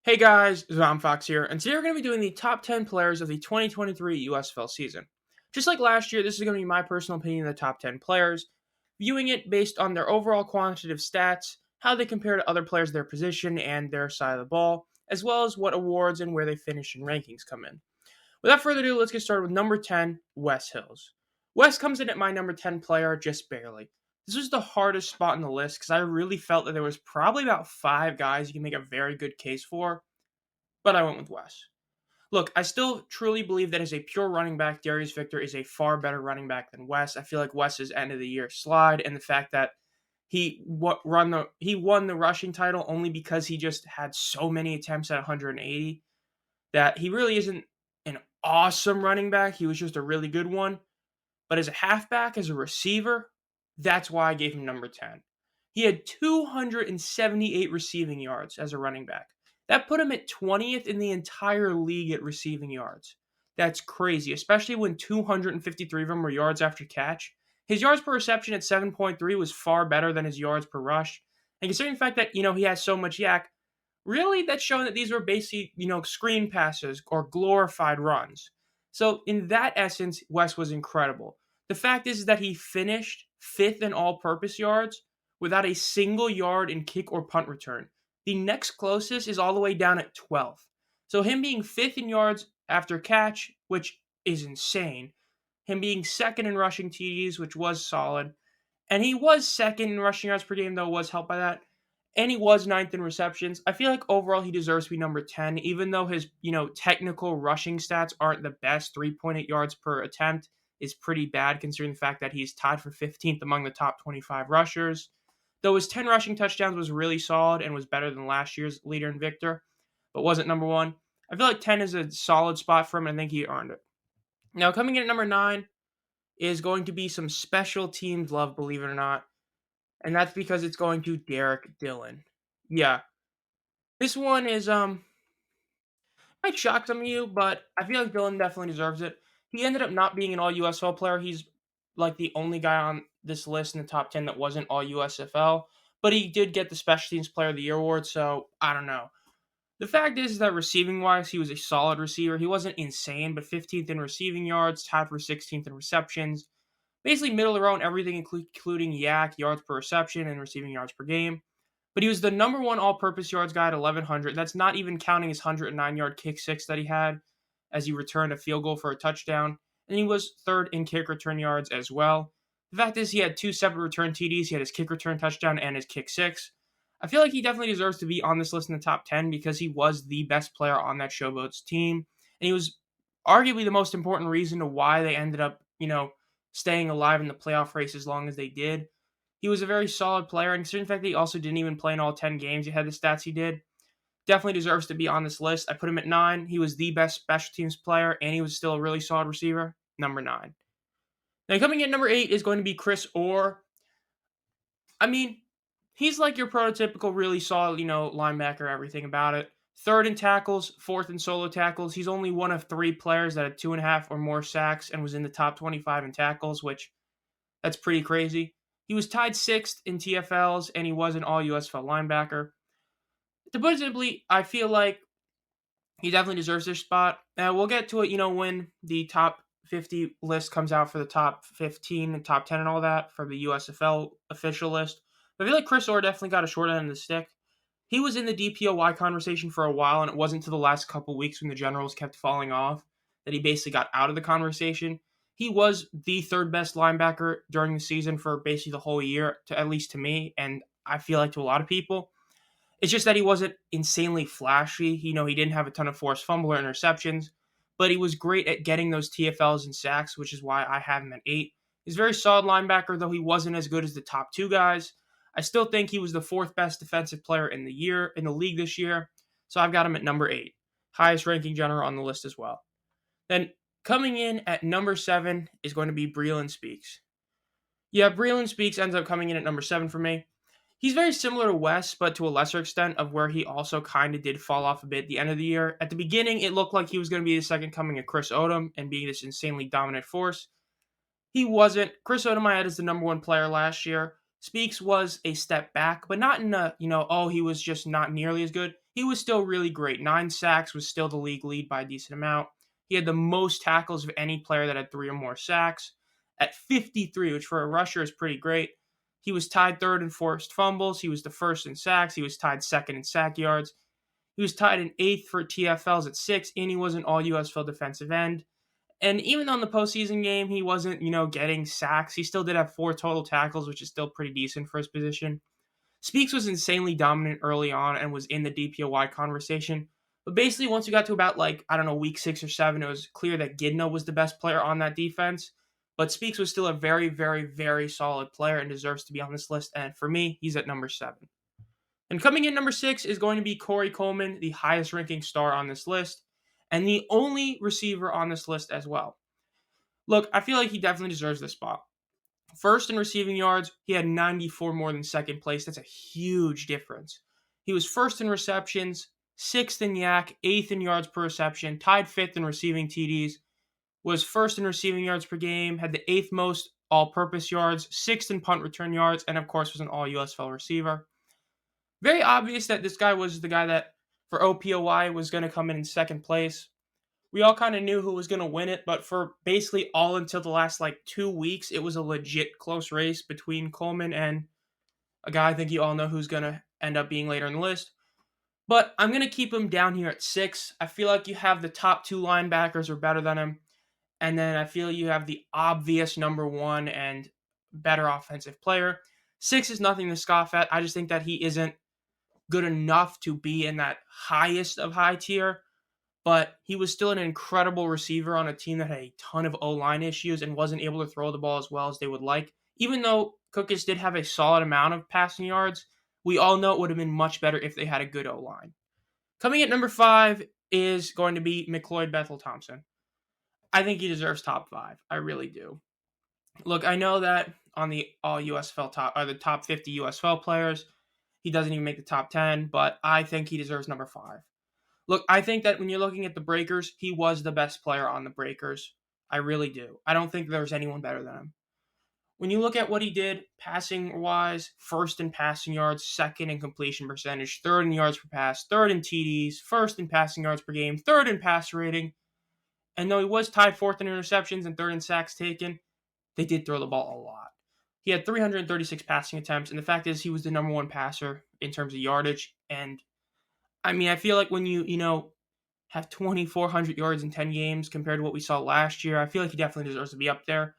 Hey guys, Fox here, and today we're going to be doing the top 10 players of the 2023 USFL season. Just like last year, this is going to be my personal opinion of the top 10 players, viewing it based on their overall quantitative stats, how they compare to other players of their position and their side of the ball, as well as what awards and where they finish in rankings come in. Without further ado, let's get started with number 10, Wes Hills. Wes comes in at my number 10 player just barely. This was the hardest spot in the list because I really felt that there was probably about five guys you can make a very good case for, but I went with Wes. Look, I still truly believe that as a pure running back, Darius Victor is a far better running back than Wes. I feel like Wes's end of the year slide and the fact that he won the rushing title only because he just had so many attempts at 180 that he really isn't an awesome running back. He was just a really good one. But as a halfback, as a receiver, that's why I gave him number 10. He had 278 receiving yards as a running back. That put him at 20th in the entire league at receiving yards. That's crazy, especially when 253 of them were yards after catch. His yards per reception at 7.3 was far better than his yards per rush. And considering the fact that, he has so much yak, really that's showing that these were basically, screen passes or glorified runs. So in that essence, Wes was incredible. The fact is that he finished fifth in all-purpose yards without a single yard in kick or punt return. The next closest is all the way down at 12th. So him being fifth in yards after catch, which is insane. Him being second in rushing TDs, which was solid. And he was second in rushing yards per game, though, was helped by that. And he was ninth in receptions. I feel like overall he deserves to be number 10, even though his, technical rushing stats aren't the best. 3.8 yards per attempt is pretty bad considering the fact that he's tied for 15th among the top 25 rushers. Though his 10 rushing touchdowns was really solid and was better than last year's leader in Victor, but wasn't number 1. I feel like 10 is a solid spot for him, and I think he earned it. Now, coming in at number 9 is going to be some special teams love, believe it or not, and that's because it's going to Derek Dillon. Yeah, this one is might shock some of you, but I feel like Dillon definitely deserves it. He ended up not being an all USFL player. He's like the only guy on this list in the top 10 that wasn't all USFL, but he did get the Special Teams Player of the Year award, so I don't know. The fact is that receiving wise, he was a solid receiver. He wasn't insane, but 15th in receiving yards, tied for 16th in receptions. Basically, middle of the road, everything including yak, yards per reception, and receiving yards per game. But he was the number one all-purpose yards guy at 1,100. That's not even counting his 109-yard kick six that he had as he returned a field goal for a touchdown. And he was third in kick return yards as well. The fact is he had two separate return TDs. He had his kick return touchdown and his kick six. I feel like he definitely deserves to be on this list in the top 10 because he was the best player on that Showboats team. And he was arguably the most important reason to why they ended up, staying alive in the playoff race as long as they did. He was a very solid player, and considering the fact that he also didn't even play in all 10 games, he had the stats he did, definitely deserves to be on this list. I put him at 9. He was the best special teams player, and he was still a really solid receiver. Number 9. Now, coming in at number 8 is going to be Chris Orr. I mean, he's like your prototypical really solid, linebacker, everything about it. Third in tackles, fourth in solo tackles. He's only one of 3 players that had 2.5 or more sacks and was in the top 25 in tackles, which that's pretty crazy. He was tied 6th in TFLs, and he was an all-USFL linebacker. To put it simply, I feel like he definitely deserves this spot. We'll get to it, when the top 50 list comes out for the top 15 and top 10 and all that for the USFL official list. But I feel like Chris Orr definitely got a short end of the stick. He was in the DPOY conversation for a while, and it wasn't until the last couple weeks when the Generals kept falling off that he basically got out of the conversation. He was the third best linebacker during the season for basically the whole year, at least to me, and I feel like to a lot of people. It's just that he wasn't insanely flashy. He didn't have a ton of forced fumble or interceptions, but he was great at getting those TFLs and sacks, which is why I have him at 8. He's a very solid linebacker, though he wasn't as good as the top 2 guys. I still think he was the 4th best defensive player in the league this year, so I've got him at number 8. Highest ranking general on the list as well. Then coming in at number 7 is going to be Breeland Speaks. Yeah, Breeland Speaks ends up coming in at number 7 for me. He's very similar to Wes, but to a lesser extent of where he also kind of did fall off a bit at the end of the year. At the beginning, it looked like he was going to be the second coming of Chris Odom and being this insanely dominant force. He wasn't. Chris Odom I had as the number 1 player last year. Speaks was a step back, but not in a, he was just not nearly as good. he was still really great. 9 sacks was still the league lead by a decent amount. He had the most tackles of any player that had 3 or more sacks at 53, which for a rusher is pretty great. He was tied third in forced fumbles. He was the first in sacks. He was tied second in sack yards. He was tied in eighth for TFLs at 6, and he was an all USFL defensive end. And even though in the postseason game he wasn't, getting sacks, he still did have 4 total tackles, which is still pretty decent for his position. Speaks was insanely dominant early on and was in the DPOY conversation. But basically, once we got to about, week 6 or 7, it was clear that Gidno was the best player on that defense. But Speaks was still a very, very, very solid player and deserves to be on this list. And for me, he's at number 7. And coming in number 6 is going to be Corey Coleman, the highest ranking star on this list, and the only receiver on this list as well. Look, I feel like he definitely deserves this spot. First in receiving yards, he had 94 more than second place. That's a huge difference. He was first in receptions, 6th in yak, 8th in yards per reception, tied 5th in receiving TDs, was first in receiving yards per game, had the 8th most all-purpose yards, 6th in punt return yards, and of course was an all-USFL receiver. Very obvious that this guy was the guy that, for OPOY, was going to come in second place. We all kind of knew who was going to win it, but for basically all until the last 2 weeks, it was a legit close race between Coleman and a guy I think you all know who's going to end up being later in the list. But I'm going to keep him down here at 6. I feel like you have the top 2 linebackers are better than him. And then I feel you have the obvious number 1 and better offensive player. 6 is nothing to scoff at. I just think that he isn't good enough to be in that highest of high tier. But he was still an incredible receiver on a team that had a ton of O-line issues and wasn't able to throw the ball as well as they would like. Even though Cookus did have a solid amount of passing yards, we all know it would have been much better if they had a good O-line. Coming at number 5 is going to be McLeod Bethel-Thompson. I think he deserves top 5. I really do. Look, I know that on the all USFL top, or the top 50 USFL players, he doesn't even make the top 10, but I think he deserves number 5. Look, I think that when you're looking at the Breakers, he was the best player on the Breakers. I really do. I don't think there's anyone better than him. When you look at what he did passing-wise, first in passing yards, second in completion percentage, third in yards per pass, third in TDs, first in passing yards per game, third in passer rating, and though he was tied 4th in interceptions and 3rd in sacks taken, they did throw the ball a lot. He had 336 passing attempts, and the fact is he was the number 1 passer in terms of yardage, and I feel like when you have 2,400 yards in 10 games compared to what we saw last year, I feel like he definitely deserves to be up there.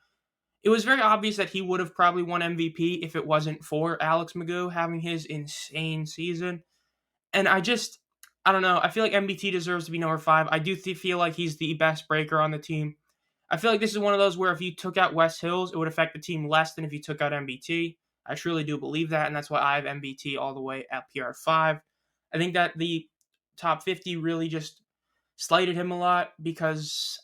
It was very obvious that he would have probably won MVP if it wasn't for Alex Magoo having his insane season. And I don't know. I feel like MBT deserves to be number 5. I do feel like he's the best breaker on the team. I feel like this is one of those where if you took out Wes Hills, it would affect the team less than if you took out MBT. I truly do believe that, and that's why I have MBT all the way up here at 5. I think that the top 50 really just slighted him a lot because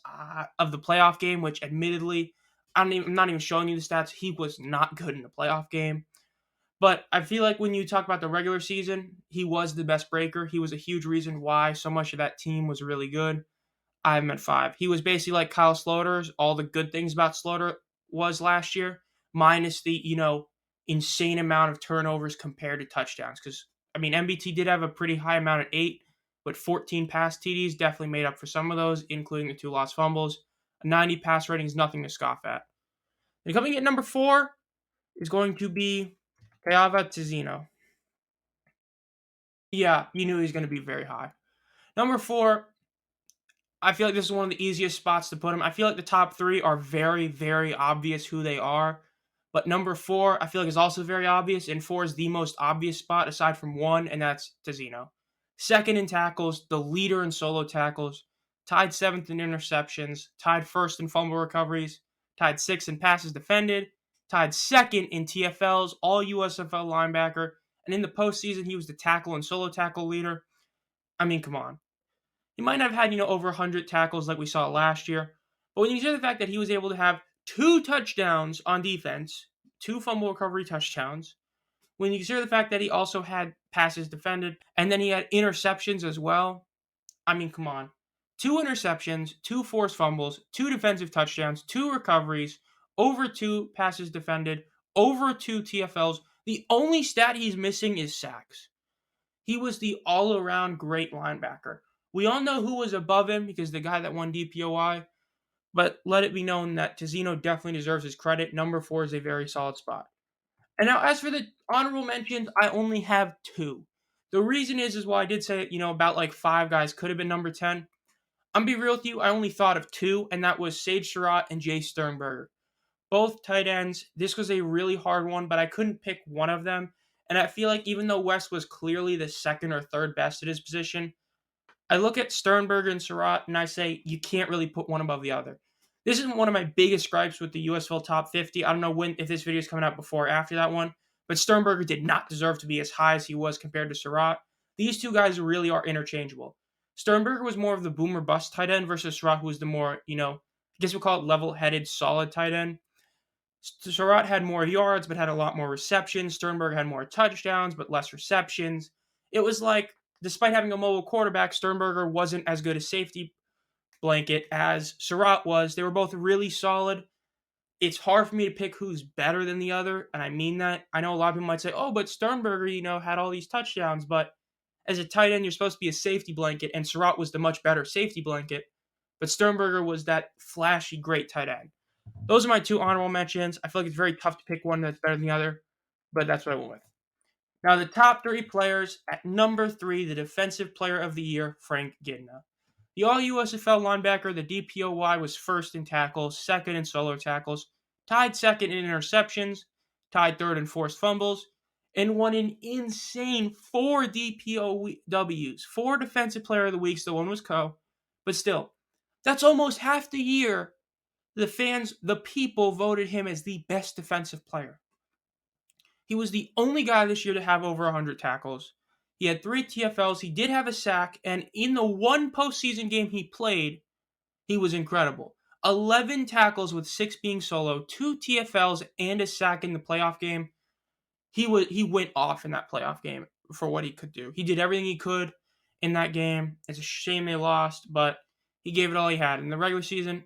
of the playoff game, which admittedly, I'm not even showing you the stats. He was not good in the playoff game. But I feel like when you talk about the regular season, he was the best breaker. He was a huge reason why so much of that team was really good. I have him at 5. He was basically like Kyle Sloter's. All the good things about Sloter was last year, minus the, insane amount of turnovers compared to touchdowns. Because, MBT did have a pretty high amount at 8, but 14 pass TDs definitely made up for some of those, including the 2 lost fumbles. A 90 pass rating is nothing to scoff at. And coming at number 4 is going to be Kayava Tizino. Yeah, you knew he was going to be very high. Number 4, I feel like this is one of the easiest spots to put him. I feel like the top 3 are very, very obvious who they are. But number 4, I feel like is also very obvious, and 4 is the most obvious spot aside from 1, and that's Tizino. Second in tackles, the leader in solo tackles, tied 7th in interceptions, tied 1st in fumble recoveries, tied 6th in passes defended, tied 2nd in TFLs, all USFL linebacker, and in the postseason, he was the tackle and solo tackle leader. Come on. He might not have had, over 100 tackles like we saw last year, but when you consider the fact that he was able to have 2 touchdowns on defense, 2 fumble recovery touchdowns, when you consider the fact that he also had passes defended, and then he had interceptions as well, come on. 2 interceptions, 2 forced fumbles, 2 defensive touchdowns, 2 recoveries, over 2 passes defended, over 2 TFLs. The only stat he's missing is sacks. He was the all-around great linebacker. We all know who was above him because the guy that won DPOY, but let it be known that Tizino definitely deserves his credit. Number 4 is a very solid spot. And now, as for the honorable mentions, I only have 2. The reason is why I did say, about like 5 guys could have been number 10. I'm gonna be real with you, I only thought of 2, and that was Sage Surratt and Jay Sternberger. Both tight ends. This was a really hard one, but I couldn't pick one of them. And I feel like even though West was clearly the second or third best at his position, I look at Sternberger and Surratt and I say you can't really put one above the other. This is one of my biggest gripes with the USFL top 50. I don't know if this video is coming out before or after that one, but Sternberger did not deserve to be as high as he was compared to Surratt. These two guys really are interchangeable. Sternberger was more of the boomer bust tight end versus Surratt, who was the more, I guess we'll call it level-headed, solid tight end. Surratt had more yards, but had a lot more receptions. Sternberger had more touchdowns, but less receptions. It was like, despite having a mobile quarterback, Sternberger wasn't as good a safety blanket as Surratt was. They were both really solid. It's hard for me to pick who's better than the other, and I mean that. I know a lot of people might say, oh, but Sternberger, had all these touchdowns, but as a tight end, you're supposed to be a safety blanket, and Surratt was the much better safety blanket, but Sternberger was that flashy, great tight end. Those are my 2 honorable mentions. I feel like it's very tough to pick one that's better than the other, but that's what I went with. Now, the top 3 players. At number 3, the Defensive Player of the Year, Frank Gidna. The All-USFL linebacker, the DPOY, was first in tackles, second in solo tackles, tied second in interceptions, tied third in forced fumbles, and won an insane 4 DPOWs, 4 Defensive Player of the Weeks. The one was Co. But still, that's almost half the year the people voted him as the best defensive player. He was the only guy this year to have over 100 tackles. He had 3 TFLs. He did have a sack, and in the one postseason game he played, he was incredible. 11 tackles with 6 being solo, 2 TFLs, and a sack in the playoff game. He went off in that playoff game for what he could do. He did everything he could in that game. It's a shame they lost, but he gave it all he had. In the regular season,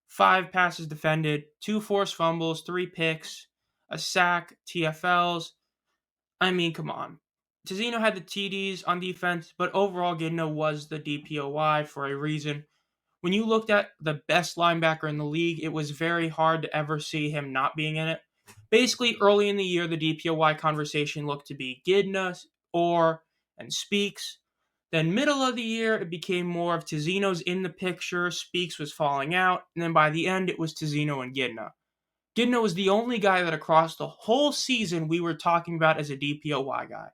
5 passes defended, 2 forced fumbles, 3 picks, a sack, TFLs. Come on. Tizino had the TDs on defense, but overall Gidna was the DPOY for a reason. When you looked at the best linebacker in the league, it was very hard to ever see him not being in it. Basically, early in the year, the DPOY conversation looked to be Gidna, Orr, and Speaks. Then middle of the year, it became more of Tizino's in the picture, Speaks was falling out, and then by the end, it was Tizino and Gidna. Gidna was the only guy that across the whole season we were talking about as a DPOY guy.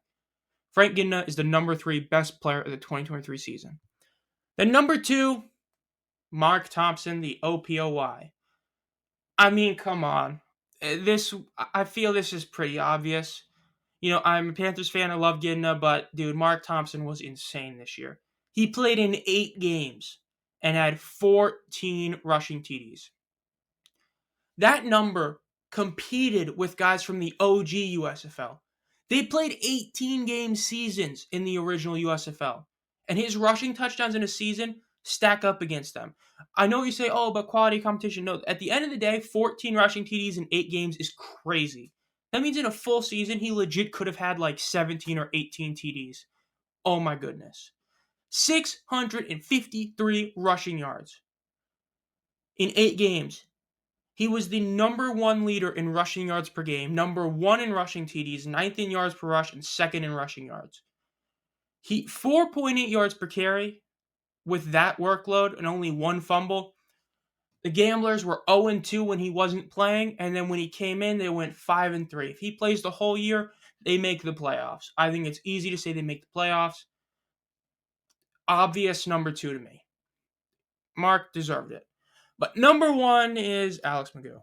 Frank Gidna is the number 3 best player of the 2023 season. Then number 2, Mark Thompson, the OPOY. Come on. I feel this is pretty obvious. I'm a Panthers fan. I love Gidna, but dude, Mark Thompson was insane this year. He played in 8 games and had 14 rushing TDs. That number competed with guys from the OG USFL. They played 18-game seasons in the original USFL, and his rushing touchdowns in a season stack up against them. I know you say, oh, but quality competition. No, at the end of the day, 14 rushing TDs in 8 games is crazy. That means in a full season, he legit could have had like 17 or 18 TDs. Oh my goodness. 653 rushing yards in 8 games. He was the number 1 leader in rushing yards per game, number 1 in rushing TDs, 9th in yards per rush, and 2nd in rushing yards. He 4.8 yards per carry with that workload and only 1 fumble. The Gamblers were 0-2 when he wasn't playing, and then when he came in, they went 5-3. If he plays the whole year, they make the playoffs. I think it's easy to say they make the playoffs. Obvious number 2 to me. Mark deserved it. But number 1 is Alex McGough.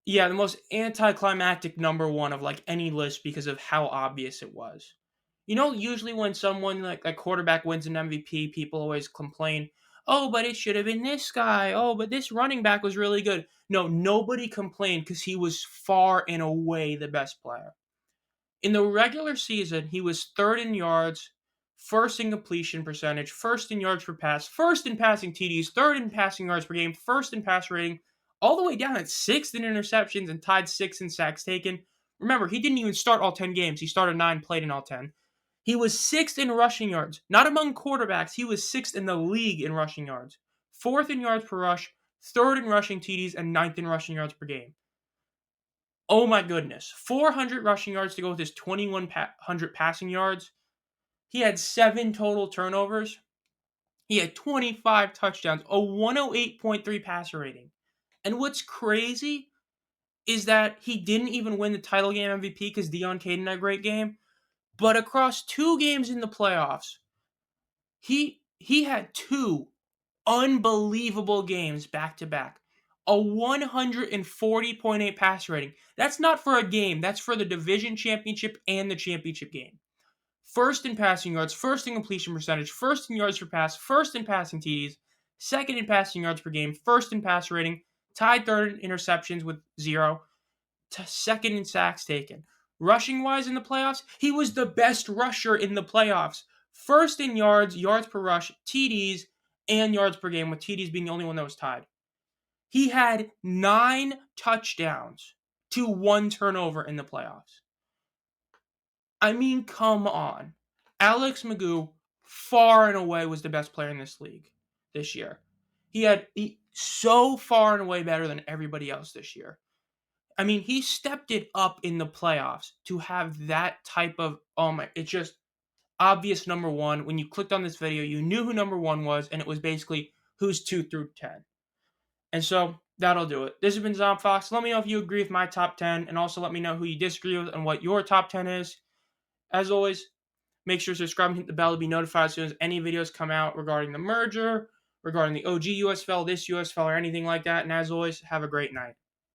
Yeah, the most anticlimactic number 1 of like any list because of how obvious it was. Usually when someone like a quarterback wins an MVP, people always complain, oh, but it should have been this guy. Oh, but this running back was really good. No, nobody complained because he was far and away the best player. In the regular season, he was 3rd in yards, 1st in completion percentage, 1st in yards per pass, 1st in passing TDs, 3rd in passing yards per game, 1st in pass rating, all the way down at 6th in interceptions and tied 6th in sacks taken. Remember, he didn't even start all 10 games. He started 9, played in all 10. He was 6th in rushing yards. Not among quarterbacks. He was 6th in the league in rushing yards. 4th in yards per rush, 3rd in rushing TDs, and 9th in rushing yards per game. Oh my goodness. 400 rushing yards to go with his 2,100 passing yards. He had 7 total turnovers. He had 25 touchdowns, a 108.3 passer rating. And what's crazy is that he didn't even win the title game MVP because Deion Caden had a great game. But across 2 games in the playoffs, he had 2 unbelievable games back to back. A 140.8 passer rating. That's not for a game. That's for the division championship and the championship game. First in passing yards, first in completion percentage, first in yards per pass, first in passing TDs, second in passing yards per game, first in passer rating, tied third in interceptions with 0, second in sacks taken. Rushing wise in the playoffs, he was the best rusher in the playoffs. First in yards, yards per rush, TDs, and yards per game, with TDs being the only one that was tied. He had 9 touchdowns to 1 turnover in the playoffs. I mean, come on. Alex Magoo far and away was the best player in this league this year. He so far and away better than everybody else this year. I mean, he stepped it up in the playoffs to have that type of, it's just obvious number one. When you clicked on this video, you knew who number 1 was, and it was basically who's 2 through 10. And so that'll do it. This has been Zomfox. Let me know if you agree with my top 10, and also let me know who you disagree with and what your top 10 is. As always, make sure to subscribe and hit the bell to be notified as soon as any videos come out regarding the merger, regarding the OG USFL, this USFL, or anything like that. And as always, have a great night.